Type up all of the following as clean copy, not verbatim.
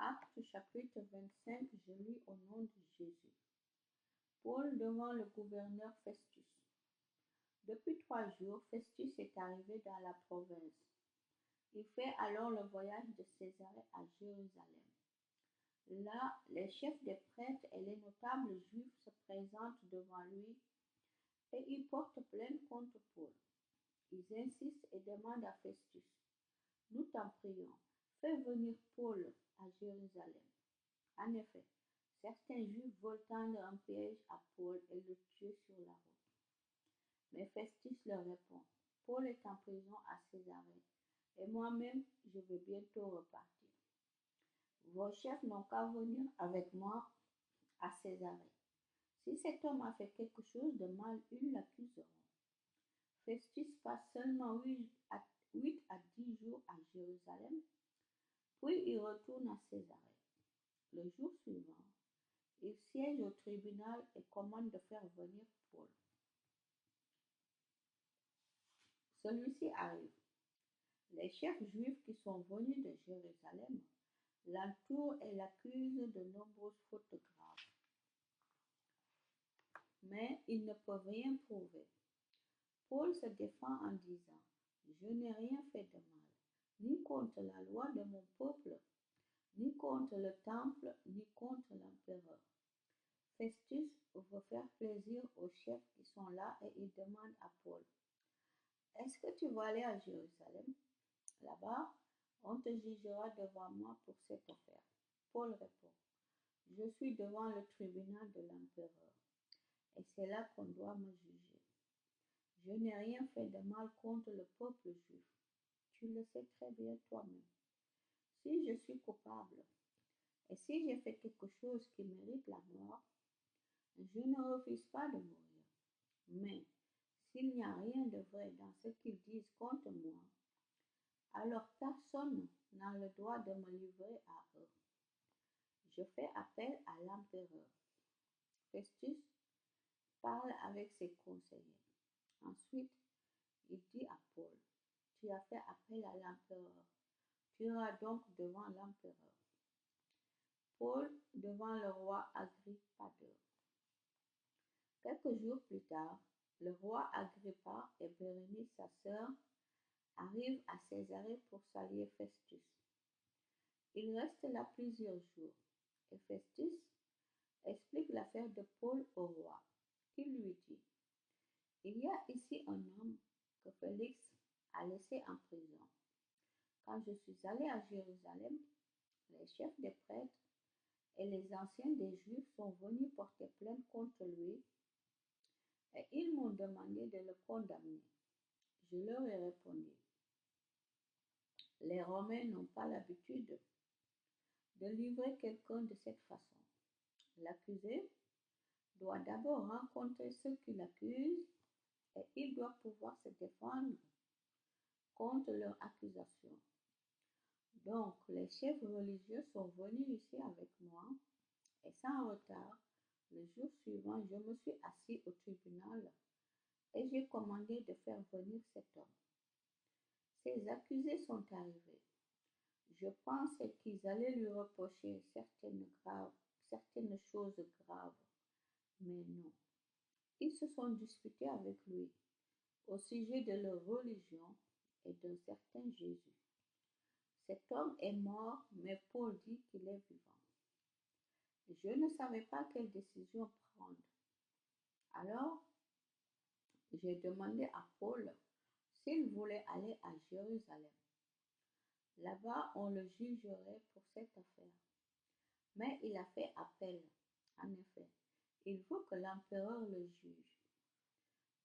Actes chapitre 25, je lis au nom de Jésus. Paul devant le gouverneur Festus. Depuis 3 jours, Festus est arrivé dans la province. Il fait alors le voyage de Césarée à Jérusalem. Là, les chefs des prêtres et les notables juifs se présentent devant lui et ils portent plainte contre Paul. Ils insistent et demandent à Festus: nous t'en prions, fais venir Paul à Jérusalem. En effet, certains juifs veulent tendre un piège à Paul et le tuer sur la route. Mais Festus leur répond: Paul est en prison à Césarée, et moi-même je vais bientôt repartir. Vos chefs n'ont qu'à venir avec moi à Césarée. Si cet homme a fait quelque chose de mal, ils l'accuseront. Festus passe seulement 8 à 10 jours à Jérusalem, puis il retourne à Césarée. Le jour suivant, il siège au tribunal et commande de faire venir Paul. Celui-ci arrive. Les chefs juifs qui sont venus de Jérusalem l'entourent et l'accusent de nombreuses fautes graves. Mais ils ne peuvent rien prouver. Paul se défend en disant: je n'ai rien fait de mal, ni contre la loi de mon peuple, ni contre le temple, ni contre l'empereur. Festus veut faire plaisir aux chefs qui sont là et il demande à Paul: est-ce que tu vas aller à Jérusalem? Là-bas, on te jugera devant moi pour cette affaire. Paul répond: je suis devant le tribunal de l'empereur, et c'est là qu'on doit me juger. Je n'ai rien fait de mal contre le peuple juif. Tu le sais très bien toi-même. Si je suis coupable, et si j'ai fait quelque chose qui mérite la mort, je ne refuse pas de mourir. Mais s'il n'y a rien de vrai dans ce qu'ils disent contre moi, alors personne n'a le droit de me livrer à eux. Je fais appel à l'empereur. Festus parle avec ses conseillers. Ensuite, il dit à Paul: tu as fait appel à l'empereur. Tu iras donc devant l'empereur. Paul devant le roi Agrippa II. Quelques jours plus tard, le roi Agrippa et Bérénice, sa sœur, arrivent à Césarée pour saluer Festus. Ils restent là plusieurs jours, et Festus explique l'affaire de Paul au roi. Il lui dit: il y a ici un homme que Félix a laissé en prison. Quand je suis allé à Jérusalem, les chefs des prêtres et les anciens des Juifs sont venus porter plainte contre lui et ils m'ont demandé de le condamner. Je leur ai répondu: les Romains n'ont pas l'habitude de livrer quelqu'un de cette façon. L'accusé doit d'abord rencontrer ceux qui l'accusent et il doit pouvoir se défendre contre leur accusation. Donc, les chefs religieux sont venus ici avec moi et sans retard, le jour suivant, je me suis assis au tribunal et j'ai commandé de faire venir cet homme. Ces accusés sont arrivés. Je pensais qu'ils allaient lui reprocher certaines choses graves, mais non. Ils se sont disputés avec lui au sujet de leur religion et d'un certain Jésus. Cet homme est mort, mais Paul dit qu'il est vivant. Je ne savais pas quelle décision prendre. Alors, j'ai demandé à Paul s'il voulait aller à Jérusalem. Là-bas, on le jugerait pour cette affaire. Mais il a fait appel. En effet, il veut que l'empereur le juge.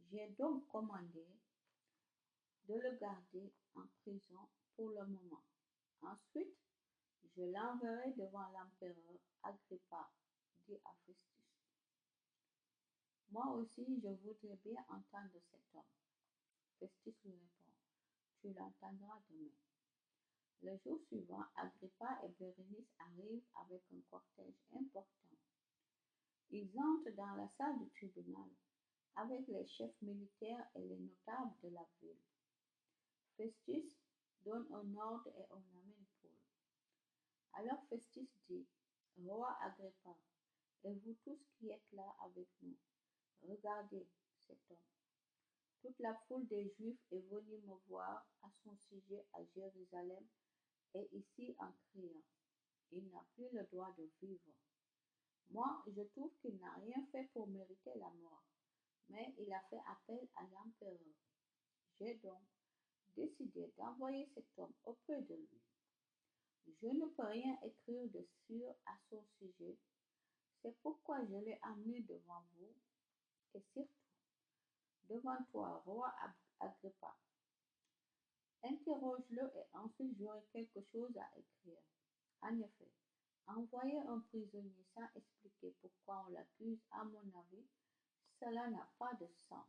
J'ai donc commandé de le garder en prison pour le moment. Ensuite, je l'enverrai devant l'empereur. Agrippa dit à Festus: moi aussi, je voudrais bien entendre cet homme. Festus lui répond: tu l'entendras demain. Le jour suivant, Agrippa et Bérénice arrivent avec un cortège important. Ils entrent dans la salle du tribunal avec les chefs militaires et les notables de la ville. Festus donne un ordre et on amène Paul. À Alors Festus dit, Roi Agrippa, et vous tous qui êtes là avec nous, regardez cet homme. Toute la foule des Juifs est venue me voir à son sujet à Jérusalem et ici en criant, il n'a plus le droit de vivre. Moi, je trouve qu'il n'a rien fait pour mériter la mort, mais il a fait appel à l'empereur. J'ai donc décidé d'envoyer cet homme auprès de lui. Je ne peux rien écrire de sûr à son sujet, c'est pourquoi je l'ai amené devant vous et surtout devant toi, roi Agrippa. Interroge-le et ensuite j'aurai quelque chose à écrire. En effet, envoyer un prisonnier sans expliquer pourquoi on l'accuse, à mon avis, cela n'a pas de sens.